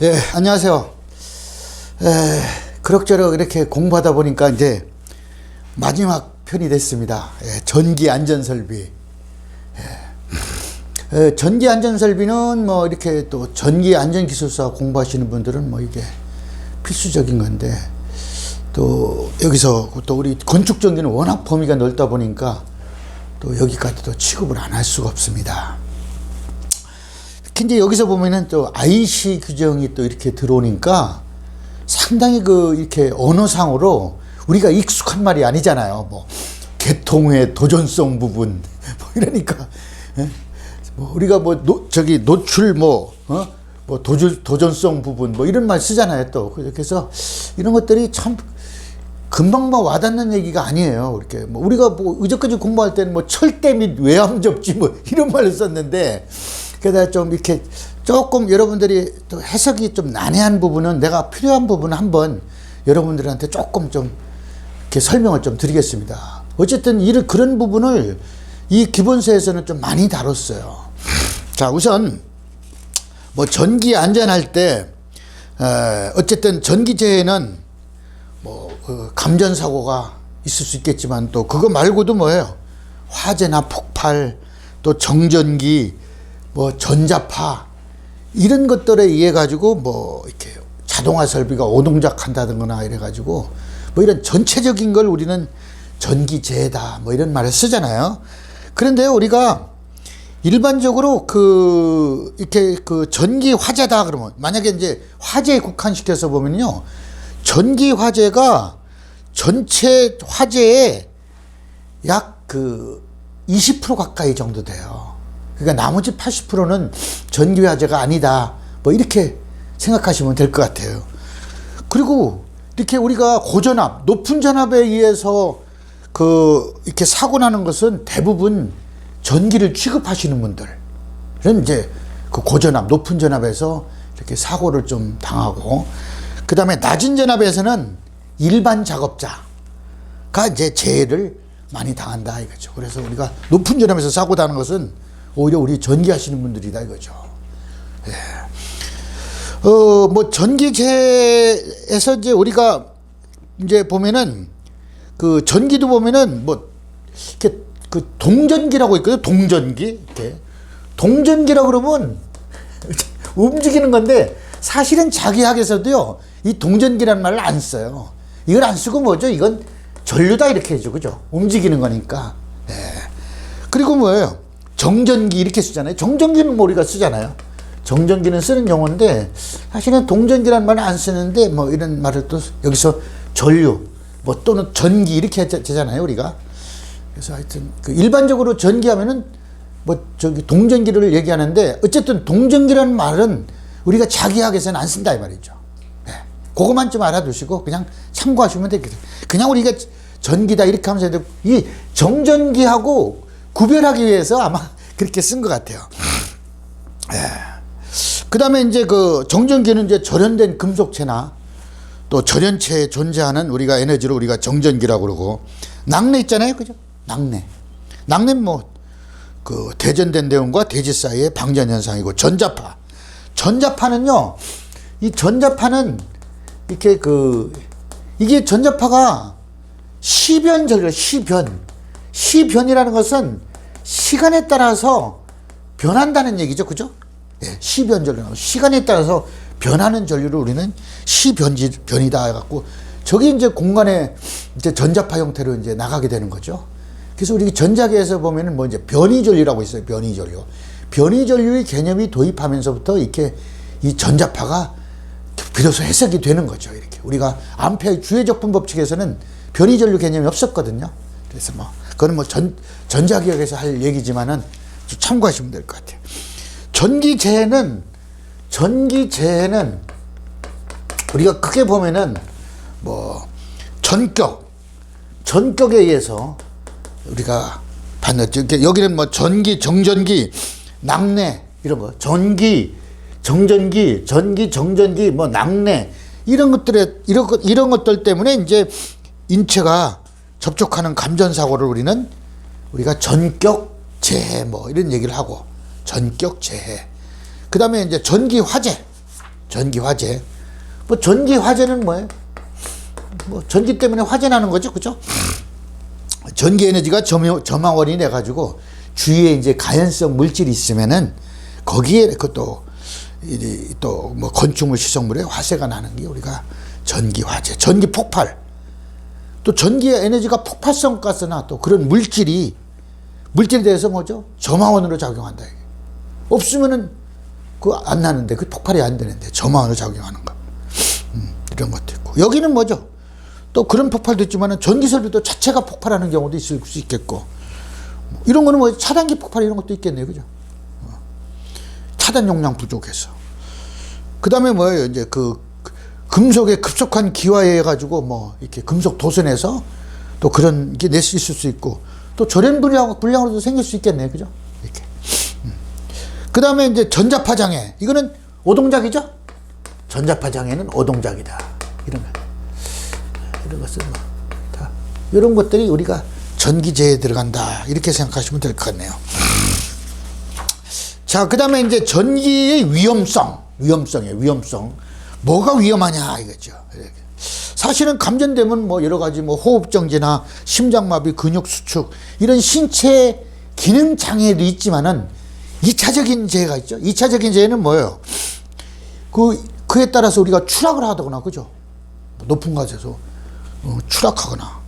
예, 안녕하세요. 그럭저럭 이렇게 공부하다 보니까 이제 마지막 편이 됐습니다. 전기 안전설비. 전기 안전설비는 뭐 이렇게 또 전기 안전기술사 공부하시는 분들은 뭐 이게 필수적인 건데, 또 여기서 또 우리 건축전기는 워낙 범위가 넓다 보니까 또 여기까지도 취급을 안 할 수가 없습니다. 특히 이제 여기서 보면은 또 IC 규정이 또 이렇게 들어오니까 상당히 이렇게 언어상으로 우리가 익숙한 말이 아니잖아요. 뭐 개통의 도전성 부분 뭐 이러니까 뭐 우리가 뭐 노출 도전성 부분 뭐 이런 말 쓰잖아요. 또 그래서 이런 것들이 참 금방 뭐 와닿는 얘기가 아니에요. 이렇게 뭐 우리가 뭐 의적까지 공부할 때는 뭐 철대 및 외암 접지 뭐 이런 말을 썼는데, 그러다 좀 이렇게 조금 여러분들이 또 해석이 좀 난해한 부분은 내가 필요한 부분 한번 여러분들한테 조금 좀 이렇게 설명을 좀 드리겠습니다. 어쨌든 그런 부분을 이 기본서에서는 좀 많이 다뤘어요. 자, 우선 뭐 전기 안전할 때 어쨌든 전기재해는 뭐 감전사고가 있을 수 있겠지만 또 그거 말고도 뭐예요? 화재나 폭발, 또 정전기, 뭐 전자파 이런 것들에 의해 가지고 뭐 이렇게 자동화 설비가 오동작한다든가 이래 가지고 뭐 이런 전체적인 걸 우리는 전기재해다 뭐 이런 말을 쓰잖아요. 그런데 우리가 일반적으로 이렇게 전기 화재다 그러면, 만약에 이제 화재에 국한시켜서 보면요, 전기 화재가 전체 화재의 약 20% 가까이 정도 돼요. 그러니까 나머지 80%는 전기 화재가 아니다 뭐 이렇게 생각하시면 될 것 같아요. 그리고 이렇게 우리가 고전압, 높은 전압에 의해서 이렇게 사고 나는 것은 대부분 전기를 취급하시는 분들은 이제 고전압, 높은 전압에서 이렇게 사고를 좀 당하고, 그 다음에 낮은 전압에서는 일반 작업자가 이제 재해를 많이 당한다 이거죠. 그래서 우리가 높은 전압에서 사고 나는 것은 오히려 우리 전기 하시는 분들이다 이거죠. 예. 뭐 전기재해에서 이제 우리가 이제 보면은 전기도 보면은 뭐 이렇게 동전기라고 있거든요. 동전기. 이렇게. 동전기라고 그러면 움직이는 건데 사실은 자기 학에서도요, 이 동전기라는 말을 안 써요. 이걸 안 쓰고 뭐죠? 이건 전류다 이렇게 해줘. 그죠? 움직이는 거니까. 예. 그리고 뭐예요? 정전기 이렇게 쓰잖아요. 정전기는 뭐 우리가 쓰잖아요. 정전기는 쓰는 용어인데 사실은 동전기라는 말을 안 쓰는데 뭐 이런 말을 또 여기서 전류 뭐 또는 전기 이렇게 하잖아요, 우리가. 그래서 하여튼 일반적으로 전기하면은 뭐 동전기를 얘기하는데, 어쨌든 동전기라는 말은 우리가 자기학에서는 안 쓴다 이 말이죠. 네. 그것만 좀 알아두시고 그냥 참고하시면 되겠어요. 그냥 우리가 전기다 이렇게 하면서 이 정전기하고 구별하기 위해서 아마 그렇게 쓴 것 같아요. 네. 그 다음에 이제 정전기는 이제 절연된 금속체나 또 절연체에 존재하는 우리가 에너지로 우리가 정전기라고 그러고, 낙뢰 있잖아요. 그죠? 낙뢰는 뭐 대전된 대운과 대지 사이의 방전 현상이고, 전자파는요, 이 전자파는 이렇게 이게 전자파가 시변이라는 것은 시간에 따라서 변한다는 얘기죠. 그죠? 예, 시변전류. 시간에 따라서 변하는 전류를 우리는 시변이다 해갖고, 저기 이제 공간에 이제 전자파 형태로 이제 나가게 되는 거죠. 그래서 우리 전자계에서 보면은 뭐 이제 변이전류라고 있어요. 변이전류의 개념이 도입하면서부터 이렇게 이 전자파가 비로소 해석이 되는 거죠. 이렇게 우리가 암페어의 주회적분 법칙에서는 변이전류 개념이 없었거든요. 그래서 뭐 그거는 뭐 전자기억에서 할 얘기지만은 좀 참고하시면 될 것 같아요. 전기재해는 우리가 크게 보면은 뭐 전격에 의해서 우리가 받는, 여기는 뭐 전기, 정전기, 낙뢰 이런 거, 전기, 정전기, 정전기, 뭐 낙뢰 이런 것들 때문에 이제 인체가 접촉하는 감전 사고를 우리가 전격 재해 뭐 이런 얘기를 하고, 전격 재해. 그 다음에 이제 전기 화재. 뭐 전기 화재는 뭐예요? 뭐 전기 때문에 화재 나는 거죠, 그죠? 전기 에너지가 점화원이 돼 가지고 주위에 이제 가연성 물질이 있으면은 거기에 그것도 또 뭐 건축물 시설물에 화재가 나는 게 우리가 전기 화재, 전기 폭발. 또 전기 에너지가 폭발성 가스나 또 그런 물질에 대해서 뭐죠? 점화원으로 작용한다. 없으면은 그 안 나는데, 그 폭발이 안 되는데 점화원으로 작용하는 거. 이런 것도 있고. 여기는 뭐죠? 또 그런 폭발도 있지만은 전기 설비도 자체가 폭발하는 경우도 있을 수 있겠고. 이런 거는 뭐 차단기 폭발 이런 것도 있겠네요. 그죠? 차단 용량 부족해서. 그 다음에 뭐예요? 이제 그 금속의 급속한 기화에 해가지고 뭐 이렇게 금속 도선에서 또 그런 게 낼 수 있을 수 있고, 또 절연 불량으로도 생길 수 있겠네요. 그죠? 이렇게. 그 다음에 이제 전자파장애. 이거는 오동작이죠? 전자파장애는 오동작이다. 이런 것은 뭐 다 이런 것들이 우리가 전기재에 들어간다. 이렇게 생각하시면 될 것 같네요. 자, 그 다음에 이제 전기의 위험성. 뭐가 위험하냐 이거죠. 사실은 감전되면 뭐 여러 가지 뭐 호흡정지나 심장마비, 근육수축 이런 신체 기능 장애도 있지만은 2차적인 재해가 있죠. 2차적인 재해는 뭐예요? 그에 따라서 우리가 추락을 하거나, 그죠? 높은 곳에서 추락하거나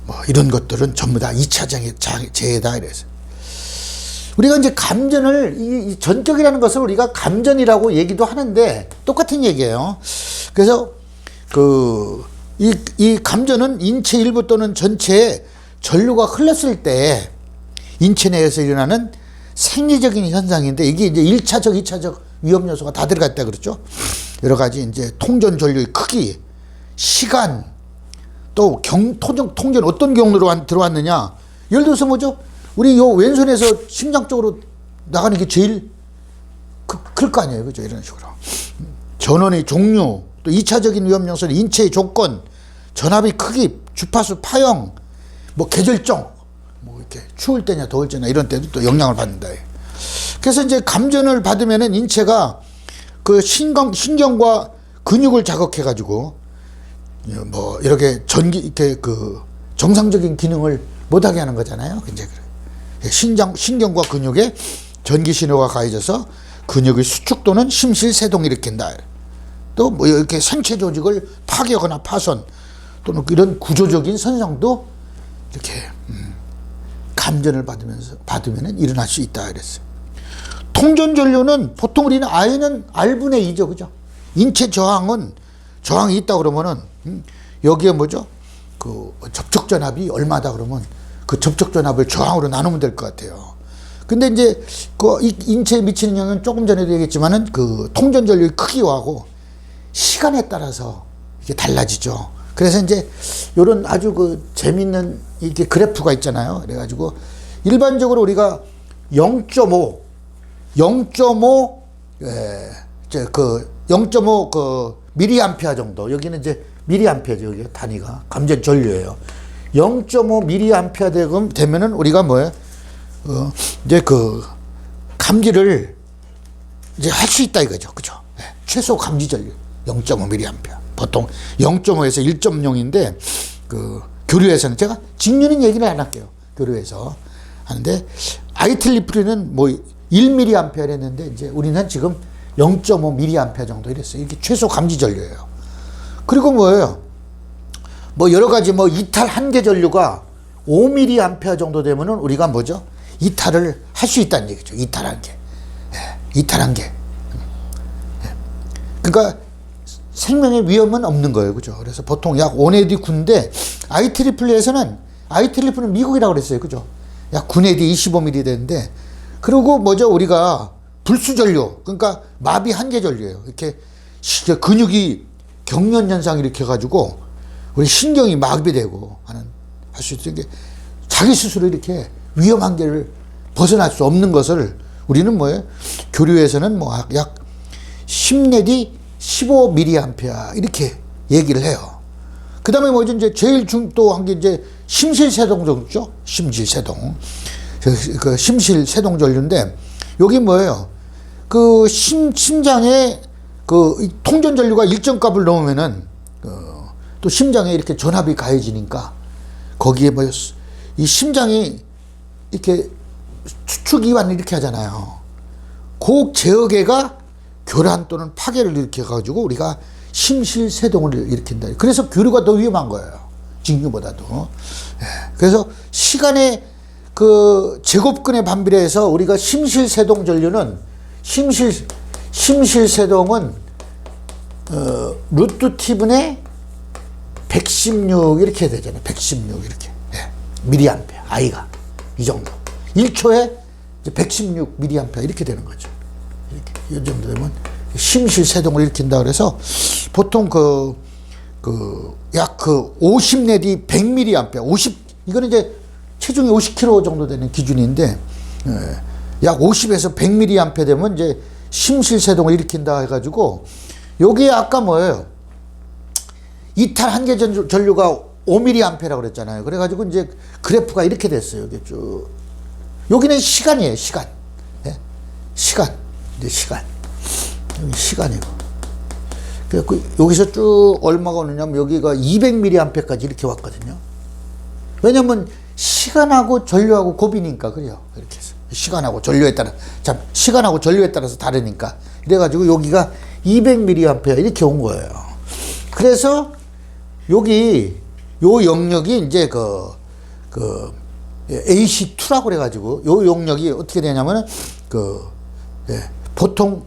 뭐 이런 것들은 전부 다 2차적인 재해다 이래서. 우리가 이제 감전을, 이 전격이라는 것을 우리가 감전이라고 얘기도 하는데 똑같은 얘기예요. 그래서 이 감전은 인체 일부 또는 전체에 전류가 흘렀을 때 인체 내에서 일어나는 생리적인 현상인데, 이게 이제 1차적, 2차적 위험 요소가 다 들어가 있다 그랬죠. 여러 가지 이제 통전 전류의 크기, 시간, 또 통전 어떤 경로로 들어왔느냐. 예를 들어서 뭐죠? 우리 요 왼손에서 심장 쪽으로 나가는 게 제일 클 거 아니에요. 그죠? 이런 식으로. 전원의 종류, 또 2차적인 위험 요소는 인체의 조건, 전압의 크기, 주파수 파형, 뭐 계절종, 뭐 이렇게 추울 때냐 더울 때냐 이런 때도 또 영향을 받는다. 그래서 이제 감전을 받으면은 인체가 그 신경과 근육을 자극해 가지고 뭐 이렇게 이렇게 그 정상적인 기능을 못하게 하는 거잖아요. 이제 신경과 근육에 전기 신호가 가해져서 근육의 수축 또는 심실세동을 일으킨다. 또 뭐 이렇게 생체 조직을 파괴하거나 파손 또는 이런 구조적인 손상도 이렇게 감전을 받으면은 일어날 수 있다 이랬어요. 통전 전류는 보통 우리는 I는 R분의 2죠, 그죠? 인체 저항이 있다 그러면은 여기에 뭐죠? 그 접촉 전압이 얼마다 그러면 그 접촉 전압을 저항으로 나누면 될 것 같아요. 근데 이제 그 인체에 미치는 영향은 조금 전에도 얘기했지만은 그 통전 전류의 크기하고 시간에 따라서 이게 달라지죠. 그래서 이제 요런 아주 그 재밌는 이렇게 그래프가 있잖아요. 그래가지고 일반적으로 우리가 0.5 미리암페어 정도, 여기는 이제 미리암페어죠. 여기 단위가 감전 전류예요. 0.5 미리암페어 되면은 우리가 뭐예요? 이제 그 감지를 이제 할 수 있다 이거죠. 그죠? 네. 최소 감지 전류 0.5 미리암페어. 보통 0.5에서 1.0인데 그 교류에서는 제가 직류는 얘기를 안 할게요. 교류에서 하는데 IEEE는 뭐 1mA 했는데 이제 우리는 지금 0.5mA 정도 이랬어요. 이게 최소 감지 전류예요. 그리고 뭐예요? 뭐 여러 가지 뭐 이탈 한계 전류가 5mA 정도 되면은 우리가 뭐죠? 이탈을 할 수 있다는 얘기죠. 이탈 한계. 예, 이탈 한계. 예. 그러니까 생명의 위험은 없는 거예요. 그죠? 그래서 보통 약 5내디 9인데 IEEE는 미국이라고 그랬어요. 그죠? 약 9내디 25mm 되는데, 그리고 뭐죠? 우리가 불수전류, 그러니까 마비 한계 전류예요. 이렇게 근육이 경련 현상을 일으켜가지고 우리 신경이 마비되고 할 수 있는 게 자기 스스로 이렇게 위험 한계를 벗어날 수 없는 것을 우리는 뭐예요? 교류에서는 뭐 약 10내디 15mA 이렇게 얘기를 해요. 그 다음에 뭐죠? 이제 제일 중요한 게 이제 심실세동 정도죠? 심실세동. 그 심실세동 전류인데, 여기 뭐예요? 그 심장에 그 통전 전류가 일정 값을 넘으면은 또 심장에 이렇게 전압이 가해지니까 거기에 뭐 이 심장이 이렇게 수축 이완 이렇게 하잖아요. 그 제어계가 교란 또는 파괴를 일으켜 가지고 우리가 심실세동을 일으킨다. 그래서 교류가 더 위험한 거예요. 직류보다도. 예. 그래서 시간의 그 제곱근에 반비례해서 우리가 심실세동 전류는 심실세동은 루트 t분의 116 이렇게 되잖아요. 116 이렇게. 예. 미리암페어. I가 이 정도. 1초에 116 미리암페어 이렇게 되는 거죠. 이렇게 이 정도 되면 심실세동을 일으킨다 그래서 보통 약 50 내지 100 미리암페어 50 이거는 이제 체중이 50kg 정도 되는 기준인데 약 50에서 100 미리암페어 되면 이제 심실세동을 일으킨다 해가지고 여기에 아까 뭐예요? 이탈 한계 전류가 5mA라고 그랬잖아요. 그래가지고 이제 그래프가 이렇게 됐어요. 여기 쭉. 여기는 시간이에요, 시간. 예? 시간. 이제 시간. 여기 시간이고. 그래서 여기서 쭉 얼마가 오느냐면 여기가 200mA까지 이렇게 왔거든요. 왜냐면 시간하고 전류하고 곱이니까, 그래요. 이렇게 해서. 시간하고 전류에 따라, 시간하고 전류에 따라서 다르니까. 이래가지고 여기가 200mA 이렇게 온 거예요. 그래서 여기 요 영역이 이제 AC2라고 그래가지고 요 영역이 어떻게 되냐면은 보통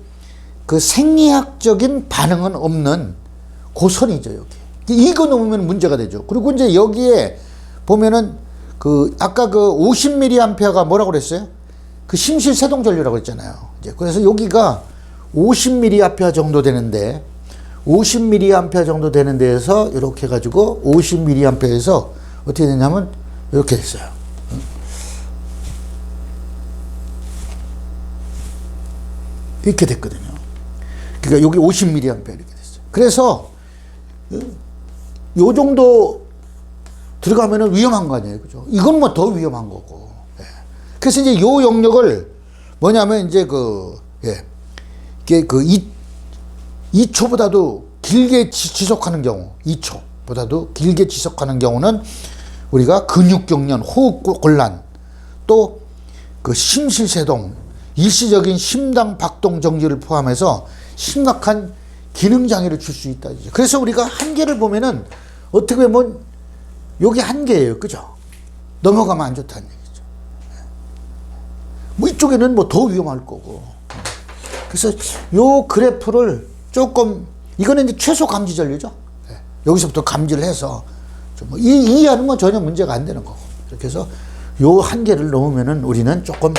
그 생리학적인 반응은 없는 그 선이죠, 여기. 이거 넘으면 문제가 되죠. 그리고 이제 여기에 보면은 아까 50mA가 뭐라고 그랬어요? 그 심실세동 전류라고 했잖아요. 이제 그래서 여기가 50mA 정도 되는데 50mA 정도 되는 데에서 이렇게 해가지고 50mA에서 어떻게 되냐면 이렇게 됐어요. 이렇게 됐거든요. 그러니까 여기 50mA 이렇게 됐어요. 그래서 요 정도 들어가면은 위험한 거 아니에요, 그죠? 이건 뭐 더 위험한 거고. 예. 그래서 이제 요 영역을 뭐냐면 이제 이게 2초보다도 길게 지속하는 경우, 2초보다도 길게 지속하는 경우는 우리가 근육경련, 호흡곤란, 또 심실세동, 일시적인 심장 박동 정지를 포함해서 심각한 기능장애를 줄 수 있다. 그래서 우리가 한계를 보면은 어떻게 보면 여기 한계예요. 그죠? 넘어가면 안 좋다는 얘기죠. 뭐 이쪽에는 뭐 더 위험할 거고. 그래서 요 그래프를 조금, 이거는 이제 최소 감지 전류죠. 여기서부터 감지를 해서 뭐 이하는 뭐 전혀 문제가 안 되는 거고. 이렇게 해서 요 한계를 넘으면은 우리는 조금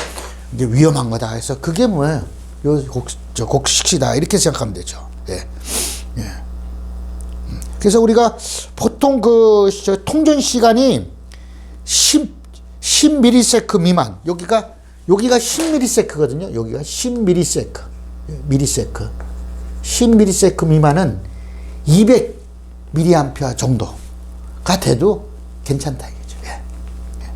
이제 위험한 거다 해서 그게 뭐예요? 요 곡식시다 이렇게 생각하면 되죠. 예. 예. 그래서 우리가 보통 통전 시간이 10mS 미만, 여기가 10mS거든요. 여기가 10mS, 미리세크. 10mS 미만은 200mA 정도가 돼도 괜찮다 이거죠. 예. 예.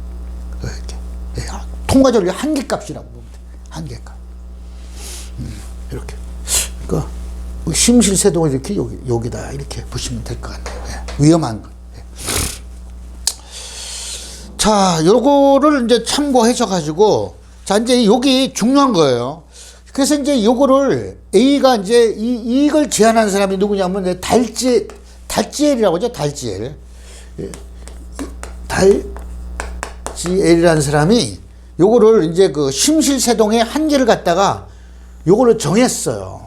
이렇게. 예. 통과전류 한계값이라고 보면 돼. 한계값. 이렇게. 그러니까 심실세동을 이렇게 여기다 이렇게 보시면 될 것 같네요. 예. 위험한 거. 예. 자, 요거를 이제 참고하셔가지고, 자, 이제 여기 중요한 거예요. 그래서 이제 요거를 A가 이제 이걸 제안한 사람이 누구냐면 달지엘이라고 하죠. 달지엘. 달지엘이라는 사람이 요거를 이제 심실세동의 한계를 갖다가 요거를 정했어요.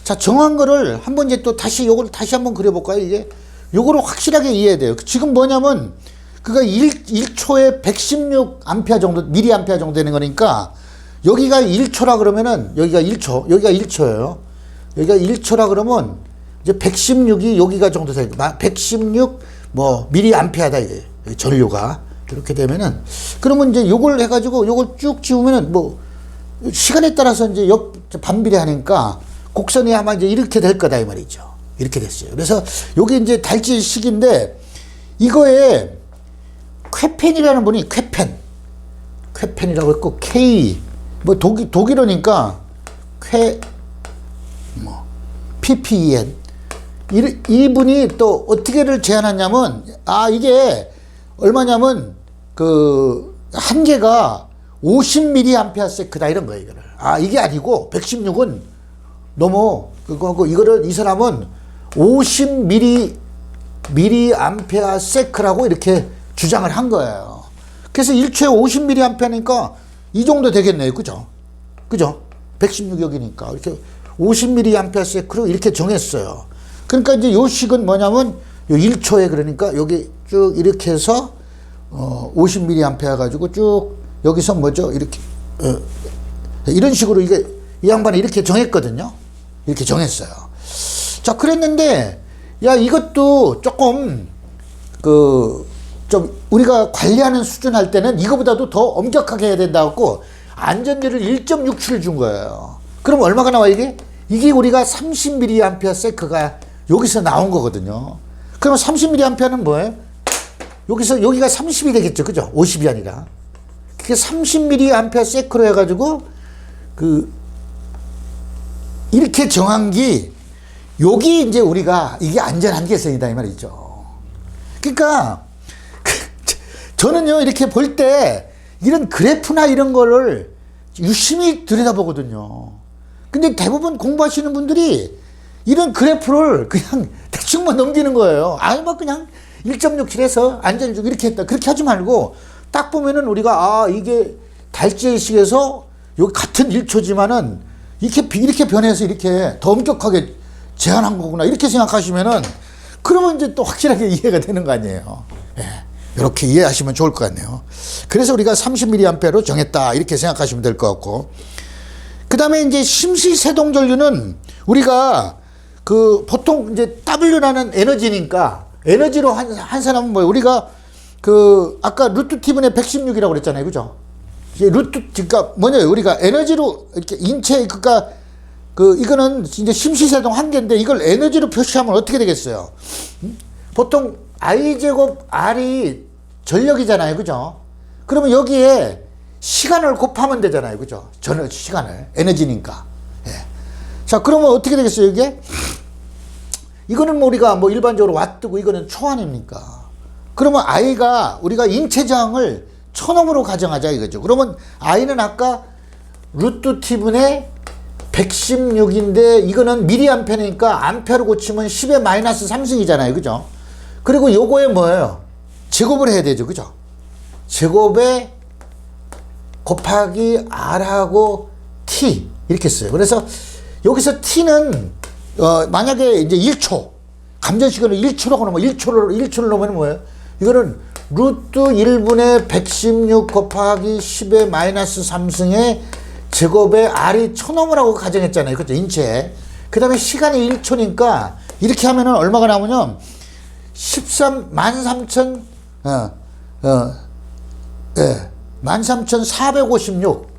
자, 정한 거를 한번 이제 또 요걸 다시 한번 그려볼까요? 이게 요거를 확실하게 이해해야 돼요. 지금 뭐냐면 그가 1초에 116A 정도, 미리암페어 정도 되는 거니까 여기가 1초라 그러면은 여기가 1초, 여기가 1초예요. 여기가 1초라 그러면 이제 116이 여기가 정도 되니까 116 뭐 미리암페어다 이게 전류가 이렇게 되면은 그러면 이제 요걸 해가지고 요걸 쭉 지우면은 뭐 시간에 따라서 이제 반비례하니까 곡선이 아마 이제 이렇게 될 거다 이 말이죠. 이렇게 됐어요. 그래서 요게 이제 달지식인데 이거에 쾌펜이라는 분이 쾌펜이라고 했고 K 뭐 독일어니까 ppen. 이분이 또 어떻게를 제안하냐면, 이게 얼마냐면, 한계가 50mAh다 이런 거예요, 이거를. 이게 아니고, 116은 너무, 이거를, 이 사람은 50mAh라고 이렇게 주장을 한 거예요. 그래서 1초에 50mAh니까 이 정도 되겠네요. 그죠? 116역이니까. 이렇게 50mAh로 이렇게 정했어요. 그러니까 이제 요 식은 뭐냐면, 요 1초에 그러니까 여기 쭉 이렇게 해서, 50mA 가지고 쭉 여기서 뭐죠? 이렇게, 이런 식으로 이게, 이 양반이 이렇게 정했거든요. 이렇게 정했어요. 자, 그랬는데, 이것도 조금, 좀 우리가 관리하는 수준 할 때는 이거보다도 더 엄격하게 해야 된다고 안전율을 1.67 준 거예요. 그럼 얼마가 나와 이게? 이게 우리가 30mAh가 여기서 나온 거거든요. 그럼 30mAh는 뭐예요? 여기가 30이 되겠죠. 그죠? 50이 아니라. 그게 30mAh로 해가지고, 이렇게 정한 게, 여기 이제 우리가, 이게 안전 한계선이다, 이 말이죠. 그러니까, 저는요, 이렇게 볼 때, 이런 그래프나 이런 거를 유심히 들여다보거든요. 근데 대부분 공부하시는 분들이 이런 그래프를 그냥 대충만 넘기는 거예요. 그냥 1.67에서 안전율 이렇게 했다. 그렇게 하지 말고, 딱 보면은 우리가, 이게 달지의식에서 여기 같은 1초지만은 이렇게 변해서 이렇게 더 엄격하게 제한한 거구나. 이렇게 생각하시면은, 그러면 이제 또 확실하게 이해가 되는 거 아니에요. 이렇게 이해하시면 좋을 것 같네요. 그래서 우리가 30mAh로 정했다. 이렇게 생각하시면 될 것 같고. 그 다음에 이제 심시세동전류는 우리가 보통 이제 W라는 에너지니까, 에너지로 한 사람은 뭐예요? 우리가 아까 루트 T분의 116이라고 그랬잖아요. 그죠? 이제 그러니까 뭐냐요? 우리가 에너지로 이렇게 그러니까 이거는 이제 심시세동 한계인데 이걸 에너지로 표시하면 어떻게 되겠어요? 보통 I제곱 R이 전력이잖아요. 그죠? 그러면 여기에 시간을 곱하면 되잖아요. 그죠? 시간을. 에너지니까. 자, 그러면 어떻게 되겠어요, 이게? 이거는 우리가 일반적으로 와트고 이거는 초 아닙니까? 그러면 I가 우리가 인체 저항을 1000옴으로 가정하자 이거죠. 그러면 I는 아까 루트 T분의 116인데 이거는 미리암페니까 암페로 고치면 10의 마이너스 3승이잖아요. 그죠? 그리고 요거에 뭐예요? 제곱을 해야 되죠. 그죠? 제곱에 곱하기 R하고 T 이렇게 써요. 그래서 여기서 T는 만약에 이제 1초 감전시간을 1초라고 놓으면 1초를 놓으면 뭐예요? 이거는 루트 1분의 116 곱하기 10의 마이너스 3승의 제곱에 R이 1000옴을 하고 가정했잖아요. 그죠? 인체. 그 다음에 시간이 1초니까 이렇게 하면은 얼마가 나오냐면 13,456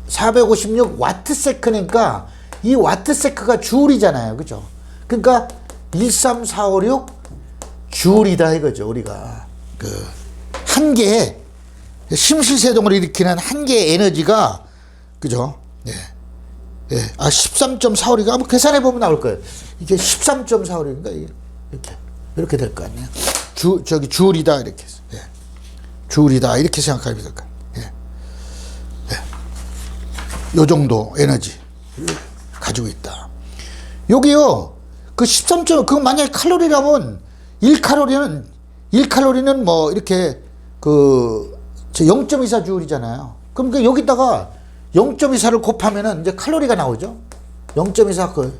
456 와트세크니까 이 와트세크가 주울이잖아요. 그죠? 그러니까 13456 주울이다 이거죠. 우리가 한 개의 심실세동을 일으키는 한 개의 에너지가 그죠? 13.456 계산해 보면 나올 거예요. 이게 13.456인가 이렇게 될 거 아니에요. 주울이다 이렇게 해서 주울이다 이렇게 생각하면 될 거예요. 요 정도 에너지 가지고 있다. 여기요, 그 13점, 그 만약에 칼로리라면 1칼로리는 뭐 이렇게 0.24 주울이잖아요. 그럼 여기다가 0.24를 곱하면은 이제 칼로리가 나오죠. 0.24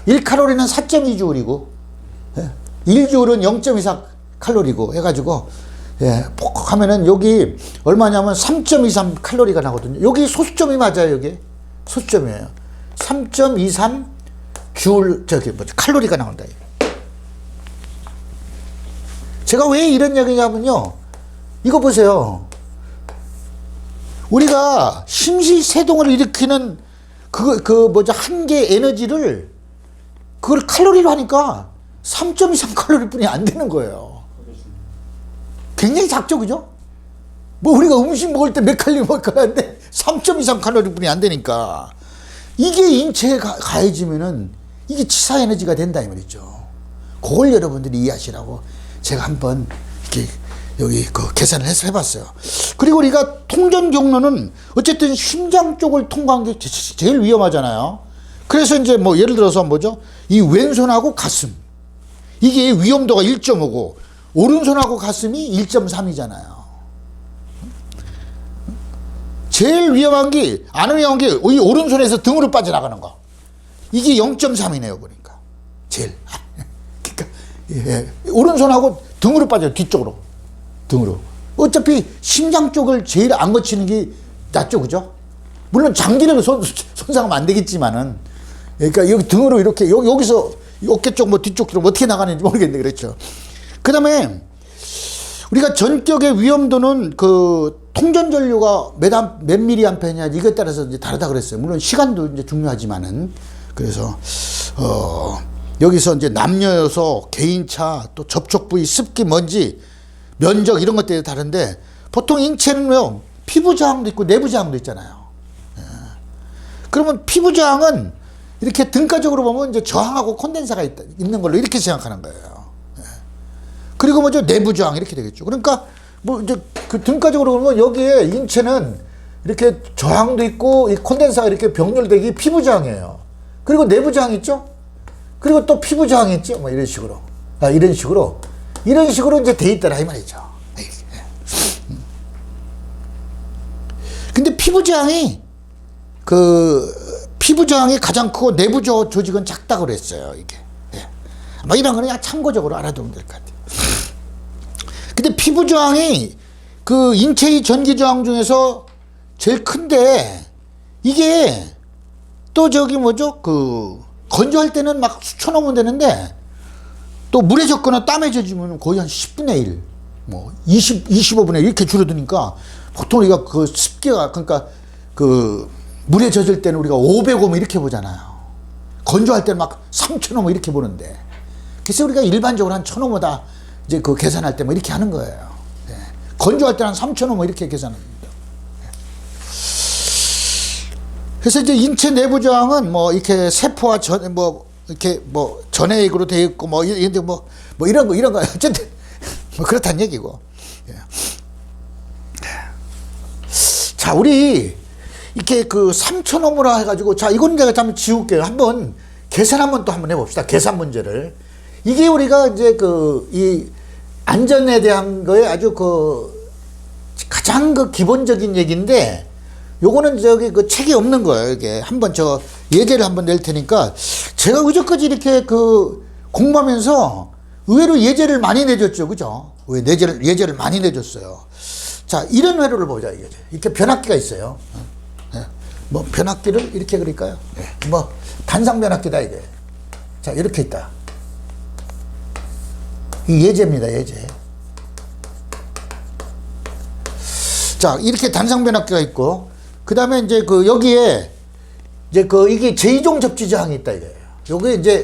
1칼로리는 4.2 주울이고 1주울은 0.24 칼로리고 해가지고 폭 하면은 여기 얼마냐면 3.23 칼로리가 나거든요. 여기 소수점이 맞아요. 여기 소수점이에요. 3.23 주울 칼로리가 나온다. 제가 왜 이런 얘기냐면요, 이거 보세요. 우리가 심시세동을 일으키는 한 개의 에너지를 그걸 칼로리로 하니까 3.23 칼로리 뿐이 안 되는 거예요. 굉장히 작죠, 그죠? 우리가 음식 먹을 때 몇 칼로리 먹을 거야 하는데 3.23 칼로리 뿐이 안 되니까. 이게 인체에 가해지면은 이게 치사 에너지가 된다 이 말이죠. 그걸 여러분들이 이해하시라고 제가 한번 이렇게 여기 그 계산을 해서 해봤어요. 그리고 우리가 통전 경로는 어쨌든 심장 쪽을 통과한 게 제일 위험하잖아요. 그래서 이제 뭐 예를 들어서 뭐죠? 이 왼손하고 가슴. 이게 위험도가 1.5고 오른손하고 가슴이 1.3이잖아요. 제일 위험한 게, 안 위험한 게 이 오른손에서 등으로 빠져나가는 거. 이게 0.3이네요, 보니까. 제일. 그러니까, 예. 오른손하고 등으로 빠져요, 뒤쪽으로. 등으로. 어차피 심장 쪽을 제일 안 거치는 게 낫죠, 그죠? 물론 장기를 손상하면 안 되겠지만은. 그러니까 여기 등으로 이렇게, 여기서 어깨 쪽 뭐 뒤쪽 쪽 어떻게 나가는지 모르겠는데, 그렇죠. 그 다음에 우리가 전격의 위험도는 그 통전전류가 몇 미리암페어냐 이거에 따라서 이제 다르다 그랬어요. 물론 시간도 이제 중요하지만은. 그래서 여기서 이제 남녀여서 개인차 또 접촉 부위 습기 먼지 면적 이런 것들이 다른데 보통 인체는요 피부 저항도 있고 내부 저항도 있잖아요. 예. 그러면 피부 저항은 이렇게 등가적으로 보면 이제 저항하고 콘덴사가 있는 걸로 이렇게 생각하는 거예요. 예. 그리고 뭐죠 내부 저항 이렇게 되겠죠. 그러니까 뭐 이제 그 등가적으로 보면 여기에 인체는 이렇게 저항도 있고 이 콘덴사가 이렇게 병렬되기 피부 저항이에요. 그리고 내부 저항 있죠. 그리고 또 피부 저항이 있죠. 뭐 이런 식으로 이런 식으로 이제 돼 있더라 이 말이죠. 근데 피부 저항이 가장 크고 내부 조직은 작다고 그랬어요 이게. 뭐 이런 거는 그냥 참고적으로 알아두면 될 것 같아요. 근데 피부 저항이 그 인체의 전기 저항 중에서 제일 큰데 이게 또 저기 뭐죠 그 건조할 때는 막 수천 오면 되는데 또 물에 젖거나 땀에 젖으면 거의 한 10분의 1, 뭐 25분의 1 이렇게 줄어드니까 보통 우리가 그 습기가 그러니까 그 물에 젖을 때는 우리가 500옴 이렇게 보잖아요. 건조할 때는 막 3000옴 이렇게 보는데 그래서 우리가 일반적으로 한 1000옴보다 이제 그 계산할 때 뭐 이렇게 하는 거예요. 네. 건조할 때는 한 3000옴 이렇게 계산합니다. 그래서 이제 인체 내부 저항은 뭐 이렇게 세포와 이렇게 뭐 전해액으로 되어 있고 뭐 이런 거 어쨌든 뭐 그렇다는 얘기고. 예. 자, 우리 이렇게 그 3000옴으로 해가지고 자 이건 제가 한번 지울게요. 한번 계산 한번 해봅시다. 계산 문제를. 이게 우리가 이제 이 안전에 대한 거에 아주 가장 기본적인 얘기인데 요거는 저기 책이 없는 거예요. 이게 한번 저 예제를 한번 낼 테니까 제가 의저까지 이렇게 공부하면서 의외로 예제를 많이 내줬죠. 그죠? 왜 예제를 많이 내줬어요. 자, 이런 회로를 보자. 이렇게 변압기가 있어요. 네. 뭐 변압기를 이렇게 그릴까요? 네. 뭐 단상 변압기다 이게. 자, 이렇게 있다. 이 예제입니다. 예제. 자, 이렇게 단상 변압기가 있고 그 다음에 이제 여기에 이제 이게 제2종 접지 저항이 있다 이거예요. 요게 이제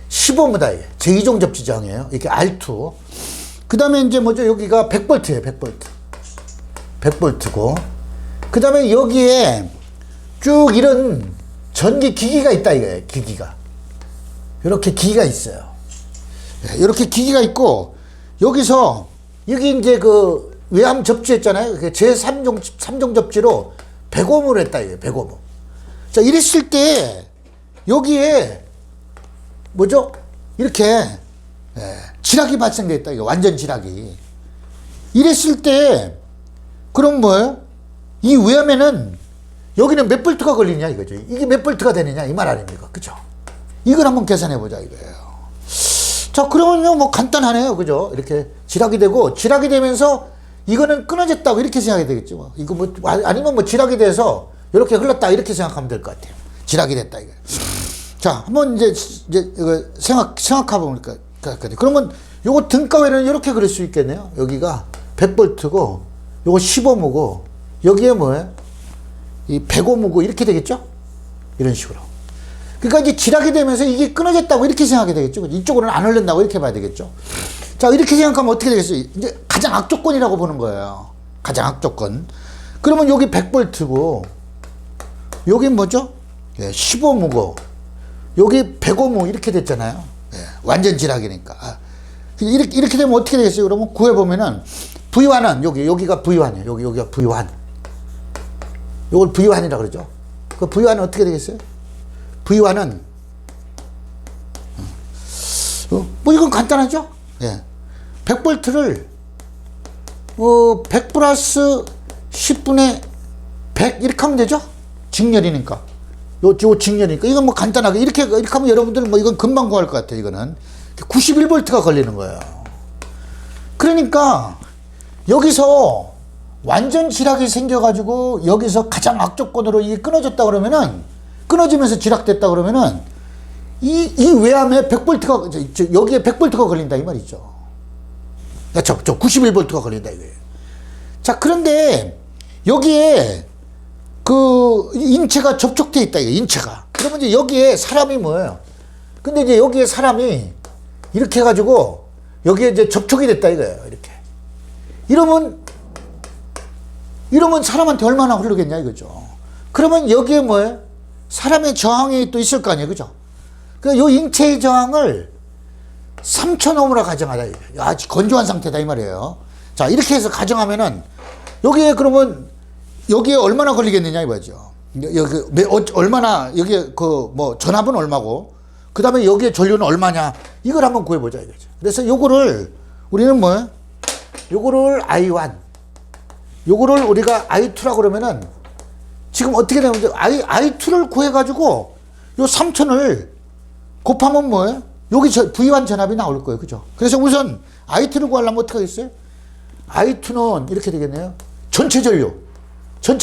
15M다 이게. 제2종 접지 저항이에요. 이렇게 R2. 그 다음에 이제 뭐죠? 여기가 100V예요. 100V고. 그 다음에 여기에 쭉 이런 전기 기기가 있다 이거예요. 기기가. 이렇게 기기가 있어요. 이렇게 기기가 있고 여기서 여기 이제 외암 접지했잖아요. 제3종 접지로 100옴을 했다 이거예요. 100옴. 자, 이랬을 때 여기에 뭐죠? 이렇게 지락이 발생됐다 이거. 완전 지락이. 이랬을 때 그럼 뭐예요? 이 외암에는 여기는 몇 볼트가 걸리냐 이거죠. 이게 몇 볼트가 되느냐 이 말 아닙니까? 그죠? 이걸 한번 계산해 보자 이거예요. 자, 그러면요 뭐 간단하네요. 그죠? 이렇게 지락이 되고 지락이 되면서 이거는 끊어졌다고 이렇게 생각이 되겠죠. 뭐. 이거 뭐 아니면 뭐 지락이 돼서 이렇게 흘렀다 이렇게 생각하면 될 것 같아요. 지락이 됐다 이거. 자, 한번 이제 이거 생각해 보니까 그러면 요거 등가외는 이렇게 그릴 수 있겠네요. 여기가 100볼트고 요거 15M고 여기에 뭐예요? 이 105M고 이렇게 되겠죠? 이런 식으로. 그러니까 이제 지락이 되면서 이게 끊어졌다고 이렇게 생각이 되겠죠. 이쪽으로는 안 흘른다고 이렇게 봐야 되겠죠. 자, 이렇게 생각하면 어떻게 되겠어요? 이제 가장 악조건이라고 보는 거예요. 가장 악조건. 그러면 여기 100볼트고 여긴 뭐죠? 예, 15무고 여기 105무 이렇게 됐잖아요. 예, 완전 지락이니까. 이렇게 되면 어떻게 되겠어요? 그러면 구해보면은 V1은 여기가 V1이에요. 여기가 V1. 요걸 V1이라고 그러죠. 그 V1은 어떻게 되겠어요? V1은 뭐 이건 간단하죠? 예. 100볼트를 100 플러스 10분의 100 이렇게 하면 되죠? 직렬이니까. 요 직렬이니까. 이건 뭐 간단하게 이렇게 하면 여러분들 뭐 이건 금방 구할 것 같아요. 이거는 91볼트가 걸리는 거예요. 그러니까 여기서 완전 지락이 생겨가지고 여기서 가장 악조건으로 이게 끊어졌다 그러면은, 끊어지면서 지락됐다 그러면은 이 외암에 100볼트가 여기에 100볼트가 걸린다 이 말이죠. 저 91볼트가 걸린다 이거예요. 자, 그런데 여기에 그 인체가 접촉돼 있다 이거 인체가. 그러면 이제 여기에 사람이 뭐예요? 근데 이제 여기에 사람이 이렇게 해가지고 여기에 이제 접촉이 됐다 이거예요. 이러면 사람한테 얼마나 흐르겠냐 이거죠. 그러면 여기에 뭐예요? 사람의 저항이 또 있을 거 아니에요, 그죠? 그러니까 요 인체의 저항을 3000옴으로 가정하다. 아주 건조한 상태다 이 말이에요. 자, 이렇게 해서 가정하면은 여기에 그러면 여기에 얼마나 걸리겠느냐 이거죠. 여기 얼마나 여기에 그 뭐 전압은 얼마고 그 다음에 여기에 전류는 얼마냐 이걸 한번 구해보자 이거죠. 그래서 요거를 우리는 뭐예요? 요거를 I1 요거를 우리가 I2라고 그러면은 지금 어떻게 되면 I2를 구해가지고 요 3000을 곱하면 뭐예요? 여기 V1 전압이 나올 거예요. 그죠? 그래서 우선 I2를 구하려면 어떻게 하겠어요? I2는 이렇게 되겠네요. 전체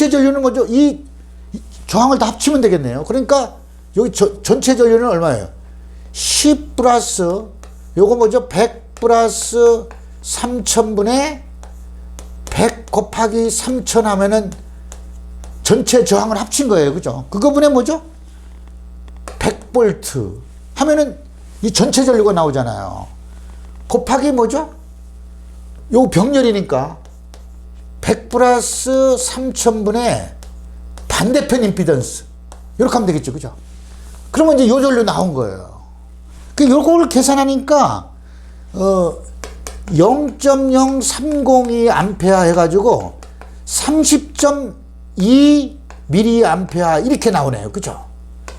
전류는 뭐죠? 이 저항을 다 합치면 되겠네요. 그러니까 여기 전체 전류는 얼마예요? 10 플러스 요거 뭐죠? 100 플러스 3000분의 100 곱하기 3000 하면은 전체 저항을 합친 거예요. 그죠? 그거분에 뭐죠? 100볼트 하면은 이 전체 전류가 나오잖아요. 곱하기 뭐죠? 요 병렬이니까 100 플러스 3000분의 반대편 임피던스 이렇게 하면 되겠죠. 그죠? 그러면 이제 요 전류 나온 거예요. 그 요거를 계산하니까 0.0302 암페어 해가지고 30.2 밀리암페어 이렇게 나오네요. 그죠?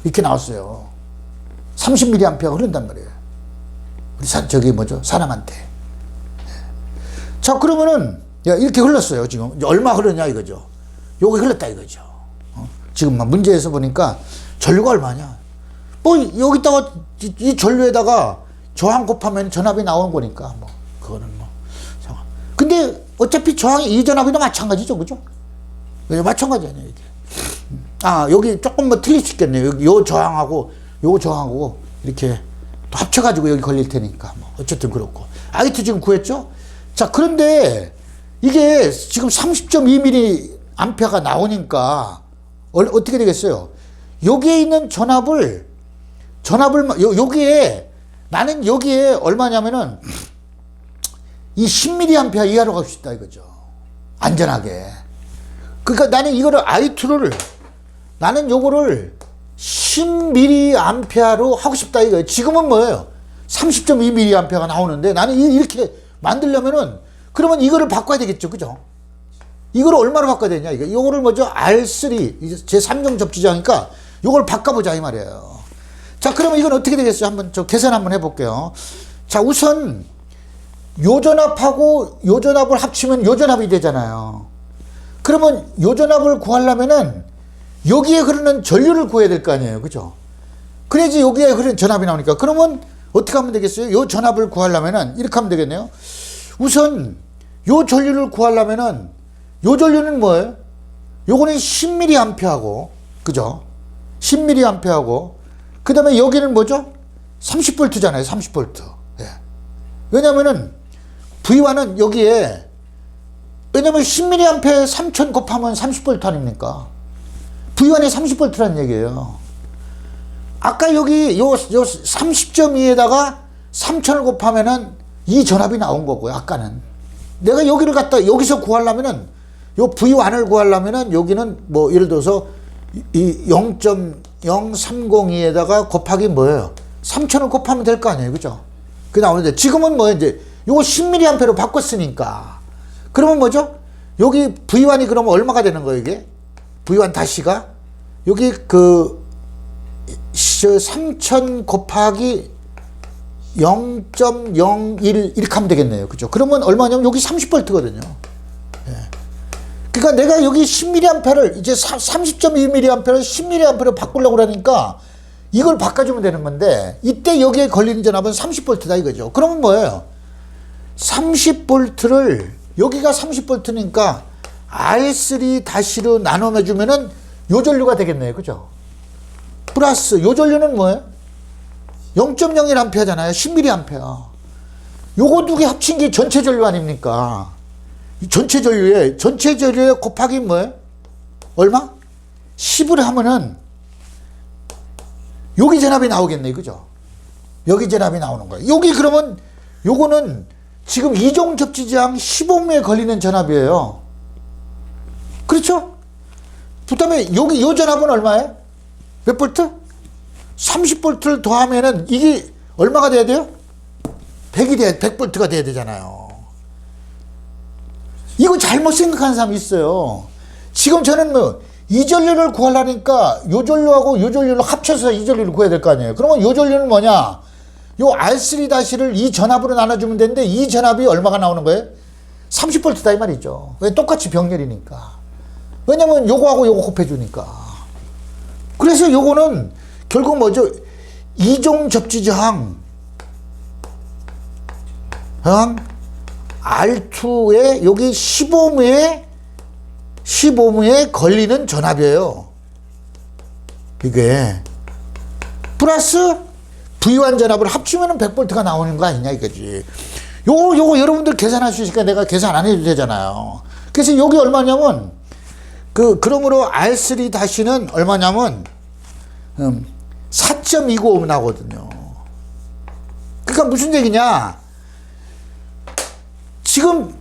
이렇게 나왔어요. 30 밀리암페어가 흐른단 말이에요. 우리 저기 뭐죠? 사람한테. 자, 그러면은 이렇게 흘렀어요. 지금 얼마 흐르냐 이거죠. 요거 흘렀다 이거죠. 지금 문제에서 보니까 전류가 얼마냐? 뭐 여기다가 이 전류에다가 저항 곱하면 전압이 나오는 거니까 뭐 그거는 뭐. 근데 어차피 저항이 이 전압이나 마찬가지죠, 그죠? 마찬가지 아니에요 이게. 여기 조금 뭐 틀릴 수 있겠네요. 요 저항하고 요 저항하고 이렇게 또 합쳐가지고 여기 걸릴 테니까 뭐 어쨌든 그렇고. I2 지금 구했죠? 자, 그런데 이게 지금 30.2mA가 나오니까 어떻게 되겠어요? 여기에 있는 전압을 여기에 나는 여기에 얼마냐면은 이 10mA 이하로 가고 싶다 이거죠. 안전하게. 그러니까 나는 이거를 I2를 나는 요거를 10mA로 하고 싶다 이거예요. 지금은 뭐예요? 30.2mA가 나오는데 나는 이렇게 만들려면은 그러면 이거를 바꿔야 되겠죠. 그죠? 이거를 얼마로 바꿔야 되냐 이거. 요거를 뭐죠? R3 제 3종 접지자니까 요걸 바꿔보자 이 말이에요. 자, 그러면 이건 어떻게 되겠어요? 한번 저 계산 한번 해볼게요. 자, 우선 요 전압하고 요 전압을 합치면 요 전압이 되잖아요. 그러면 요 전압을 구하려면은 여기에 흐르는 전류를 구해야 될 거 아니에요. 그죠? 그래야지 여기에 흐르는 전압이 나오니까. 그러면 어떻게 하면 되겠어요? 요 전압을 구하려면은 이렇게 하면 되겠네요. 우선 요 전류를 구하려면은 요 전류는 뭐예요? 요거는 10mA하고 그죠? 10mA하고 그 다음에 여기는 뭐죠? 30V잖아요. 30V. 예. 왜냐면은 V1은 여기에 왜냐면 10mA에 3000 곱하면 30V 아닙니까? V1에 30V라는 얘기예요. 아까 여기 요 30.2에다가 3000을 곱하면은 이 전압이 나온 거고요. 아까는 내가 여기를 갖다 여기서 구하려면은 요 V1을 구하려면은 여기는 뭐 예를 들어서 이 0. 0.0302에다가 곱하기 뭐예요? 3000을 곱하면 될 거 아니에요. 그죠? 그 나오는데 지금은 뭐 이제 요거 10mA로 바꿨으니까 그러면 뭐죠? 여기 V1이 그러면 얼마가 되는 거예요, 이게? V1 다시가 여기 그 3000 곱하기 0.01 이렇게 하면 되겠네요. 그죠? 그러면 얼마냐면 여기 30V거든요. 예. 그러니까 내가 여기 10mA를 이제 30.2mA를 10mA로 바꾸려고 그러니까 이걸 바꿔주면 되는 건데 이때 여기에 걸리는 전압은 30V다 이거죠. 그러면 뭐예요? 30V를 여기가 30V니까 R3-로 나눠주면은 요 전류가 되겠네요. 그죠? 플러스 요 전류는 뭐예요? 0.01A잖아요. 10mA. 요거 두 개 합친 게 전체 전류 아닙니까? 전체 전류에 곱하기 뭐예요? 얼마? 10을 하면은 여기 전압이 나오겠네. 그죠? 여기 전압이 나오는 거예요. 여기 그러면 요거는 지금 이종 접지장 15mm에 걸리는 전압이에요. 그렇죠? 그 다음에 여기 요 전압은 얼마예요? 몇 볼트? 30V를 더하면은 이게 얼마가 돼야 돼요? 100볼트가 돼야 되잖아요. 이거 잘못 생각하는 사람이 있어요. 지금 저는 뭐 이 전류를 구하려니까 요 전류하고 요 전류를 합쳐서 이 전류를 구해야 될 거 아니에요. 그러면 요 전류는 뭐냐? 요 R3-를 이 전압으로 나눠주면 되는데 이 전압이 얼마가 나오는 거예요? 30V다 이 말이죠. 왜? 똑같이 병렬이니까. 왜냐면 요거하고 요거 곱해주니까. 그래서 요거는 결국 뭐죠? 이종 접지저항 R2에 여기 15mm에 걸리는 전압이에요. 이게 플러스 V1 전압을 합치면 100V가 나오는 거 아니냐 이거지. 요거 여러분들 계산할 수 있으니까 내가 계산 안 해도 되잖아요. 그래서 여기 얼마냐면 그러므로 R3-는 얼마냐면 4.295 나오거든요. 그러니까 무슨 얘기냐? 지금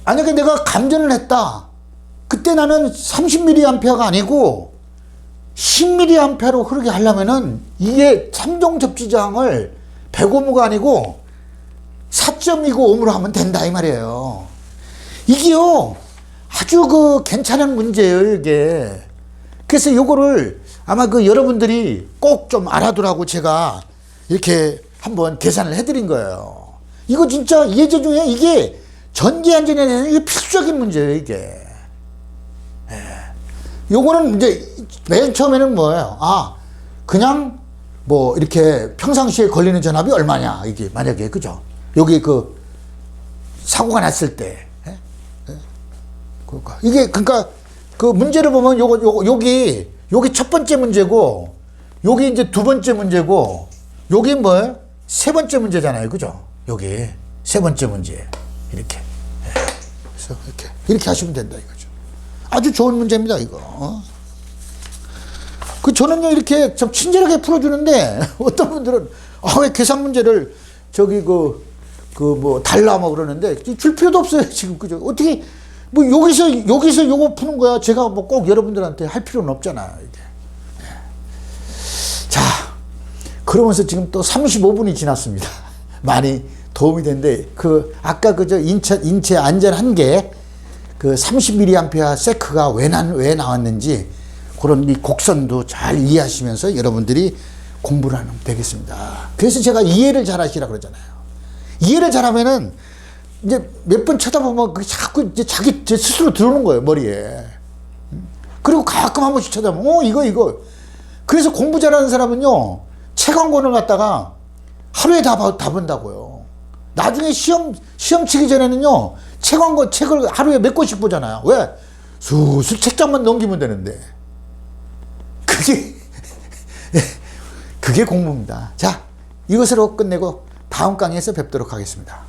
만약에 내가 감전을 했다. 그때 나는 30mA가 아니고 10mA로 흐르게 하려면은 이게 3종 접지장을 105mm가 아니고 4.295mm로 하면 된다 이 말이에요. 이게요 아주 괜찮은 문제예요 이게. 그래서 요거를 아마 여러분들이 꼭 좀 알아두라고 제가 이렇게 한번 계산을 해드린 거예요. 이거 진짜 예제 중에 이게 전기 안전에 대해서 이게 필수적인 문제예요 이게. 요거는 이제 맨 처음에는 뭐예요? 그냥 뭐 이렇게 평상시에 걸리는 전압이 얼마냐 이게 만약에 그죠? 여기 사고가 났을 때 이게 그러니까 문제를 보면 여기 첫 번째 문제고 여기 이제 두 번째 문제고 여기 뭐예요? 세 번째 문제잖아요. 그죠? 여기 세 번째 문제 이렇게. 그래서 이렇게 하시면 된다 이거죠. 아주 좋은 문제입니다 이거. 저는요 이렇게 좀 친절하게 풀어주는데 어떤 분들은 왜 계산 문제를 뭐 달라 뭐 그러는데 줄 필요도 없어요 지금. 그죠? 어떻게 뭐 여기서 요거 푸는 거야. 제가 뭐 꼭 여러분들한테 할 필요는 없잖아요 이게. 자, 그러면서 지금 또 35분이 지났습니다. 많이 도움이 됐는데 아까 인체 안전 한계 30mA 세크가 왜 나왔는지 그런 이 곡선도 잘 이해하시면서 여러분들이 공부를 하면 되겠습니다. 그래서 제가 이해를 잘 하시라 그러잖아요. 이해를 잘하면은 이제 몇 번 쳐다보면 자꾸 이제 자기 스스로 들어오는 거예요 머리에. 그리고 가끔 한 번씩 쳐다보면 이거. 그래서 공부 잘하는 사람은요 책 한 권을 갖다가 하루에 다 본다고요. 나중에 시험 치기 전에는요 책을 하루에 몇 권씩 보잖아요. 왜? 슬슬 책장만 넘기면 되는데. 그게 공부입니다. 자, 이것으로 끝내고 다음 강의에서 뵙도록 하겠습니다.